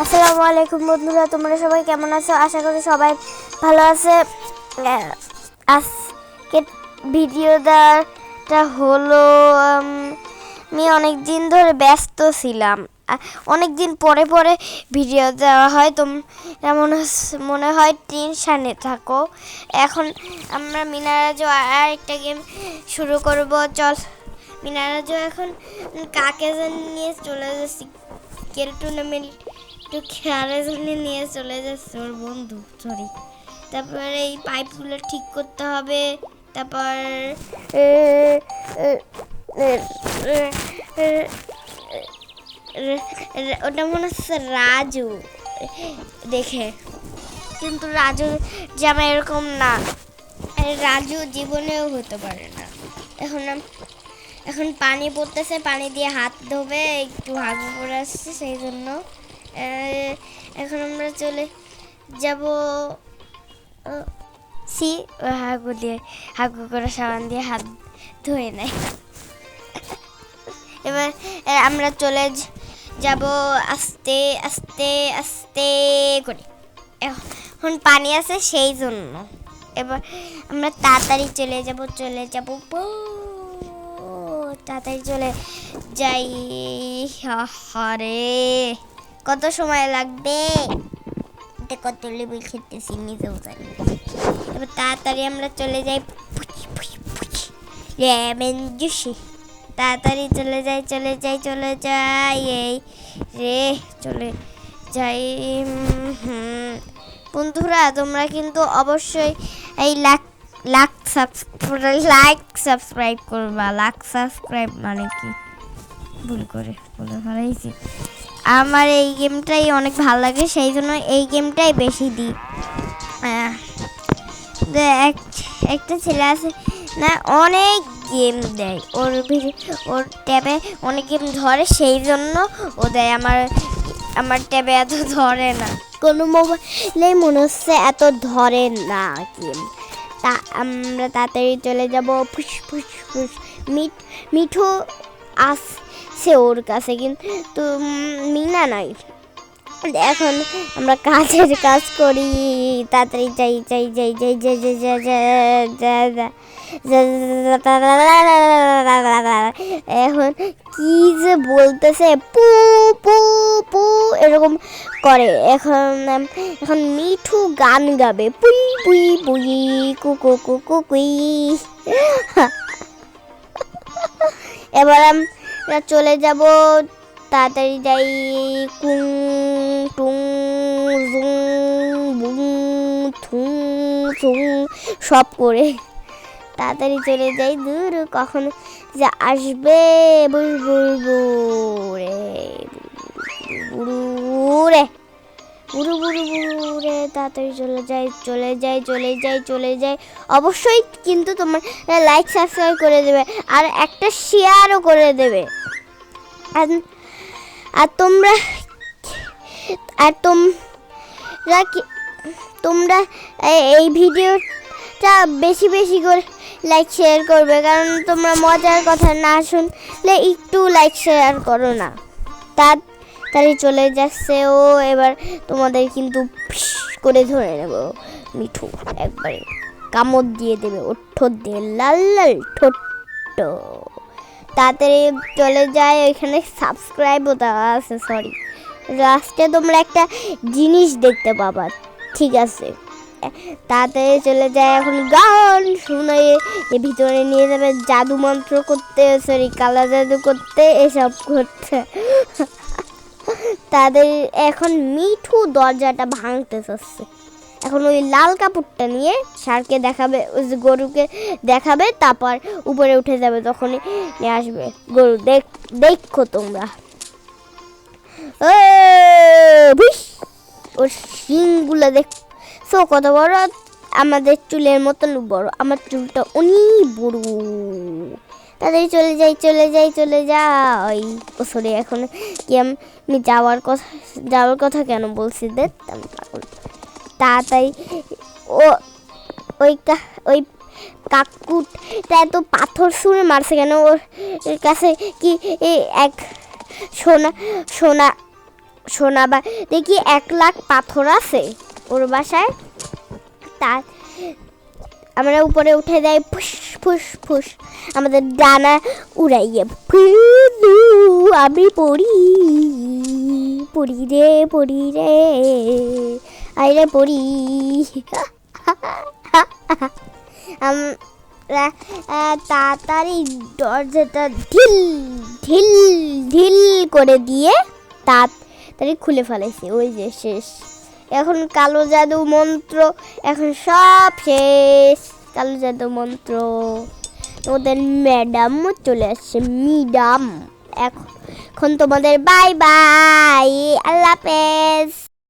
আসসালামু আলাইকুম বন্ধুরা, তোমরা সবাই কেমন আছো? আশা করি সবাই ভালো আছে। আজকে ভিডিওটা হলো আমি অনেক দিন ধরে ব্যস্ত ছিলাম। অনেক দিন পরে পরে ভিডিও দেওয়া হয়, তোমরা মনে হয় টেনশানে থাকো। এখন আমরা মিনারাজও আর একটা গেম শুরু করব। চল মিনারাজও এখন কাকে নিয়ে চলে যাচ্ছি টুর্নামেন্ট একটু খেয়ালের জন্য নিয়ে চলে যাচ্ছে ওর বন্ধু। সরি, তারপর এই পাইপগুলো ঠিক করতে হবে। তারপর ওটা মনে হচ্ছে রাজু দেখে, কিন্তু রাজু জামা এরকম না, রাজু জীবনেও হতে পারে না। এখন পানি পড়তেছে, পানি দিয়ে হাত ধোবে, একটু হাগু করে আসছে, সেই জন্য এখন আমরা চলে যাব হাগু করে সাবান দিয়ে হাত ধুয়ে নেয়। এবার আমরা চলে যাব আস্তে আস্তে আস্তে করে। এখন পানি আছে সেই জন্য এবার আমরা তাড়াতাড়ি চলে যাব তাড়াতাড়ি চলে যাই। হরে কত সময় লাগবে, কত লেবুল খেতেছি নিজেও জানি। এবার তাড়াতাড়ি আমরা চলে যাই লেমন জুসে। তাড়াতাড়ি চলে যাই এই রে চলে যাই। বন্ধুরা তোমরা কিন্তু অবশ্যই এই লাইক সাবস্ক্রাইব করবা। লাইক সাবস্ক্রাইব মানে কি ভুল করে বলে ফেলেছি। আমার এই গেমটাই অনেক ভালো লাগে, সেই জন্য এই গেমটাই বেশি দিই। একটা ছেলে আছে না, অনেক গেম দেয় ওর ট্যাবে, অনেক গেম ধরে, সেই জন্য ও দেয়। আমার ট্যাবে এত ধরে না, কোনো মোবাইলেই মনে হচ্ছে এত ধরে না গেম। তা আমরা তাড়াতাড়ি চলে যাব। মিঠু আসছে ওর কাছে, কিন্তু মিনা নাই। এখন আমরা কাজ করি, তাড়াতাড়ি এখন কি যে বলতেছে, পু পু পু এরকম করে। এখন মিঠু গান গাবে, পুই পুই পুই কুকু কুকু কুই। এবার আমরা চলে যাব, তাড়াতাড়ি যাই, কুং টুং জুং বুং থুং চুং সব করে তাড়াতাড়ি চলে যাই। দূর কখন যে আসবে বুড়ু তাড়াতাড়ি চলে যাই। অবশ্যই কিন্তু তোমার লাইক সাবস্ক্রাইব করে দেবে আর একটা শেয়ারও করে দেবে। আর তোমরা এই ভিডিওটা বেশি বেশি করে লাইক শেয়ার করবে, কারণ তোমরা মজার কথা না শুনলে একটু লাইক শেয়ার করো না। তাড়াতাড়ি চলে যাচ্ছে ও। এবার তোমাদের কিন্তু ফিস করে ধরে নেব মিঠু, একবারে কামড় দিয়ে দেবে ওর ঠোঁট দিয়ে, লাল লাল ঠোঁট। তাড়াতাড়ি চলে যায়, ওইখানে সাবস্ক্রাইবও দেওয়া আছে। সরি, লাস্টে তোমরা একটা জিনিস দেখতে পাবা, ঠিক আছে? তাড়াতাড়ি চলে যায়, এখন গান শুনে ভিতরে নিয়ে যাবে, জাদু মন্ত্র করতে, সরি কালা জাদু করতে, এসব করতে। তাদের এখন মিঠু দরজাটা ভাঙতে চাচ্ছে। এখন ওই লাল কাপড়টা নিয়ে ষাঁড়কে দেখাবে, ওই গরুকে দেখাবে, তারপর উপরে উঠে যাবে, তখনই নিয়ে আসবে গরু। দেখো তোমরা, ওর শিংগুলো দেখছো কত বড়, আমাদের চুলের মতন বড়। আমার চুলটা অনেক বড়। তাদের চলে যাই। ও সরি, এখন কি আমি যাওয়ার কথা কেন বলছি? তাড়াতাড়ি ওই কাকুটা এত পাথর ছুঁড়ে মারছে কেন? ওর কাছে কি এক সোনা সোনা বা দেখি 1,00,000 পাথর আছে ওর বাসায়। তার আমরা উপরে উঠে যাই, ফুস ফুস ফুস আমাদের ডানা উড়াইয়ে, ফুলু আমি পড়ি পড়ি রে পড়ি রে আইরে পড়ি। আমরা তাড়াতাড়ি দরজাটা ঢিল ঢিল ঢিল করে দিয়ে তাড়াতাড়ি খুলে ফেলাইছি। ওই যে শেষ, এখন কালো জাদু মন্ত্র, এখন সব শেষ। কালো জাদু মন্ত্র, ওদের ম্যাডাম চলে আসছে, ম্যাডাম। এখন তোমাদের বাই বাই, আল্লাহ হাফেজ।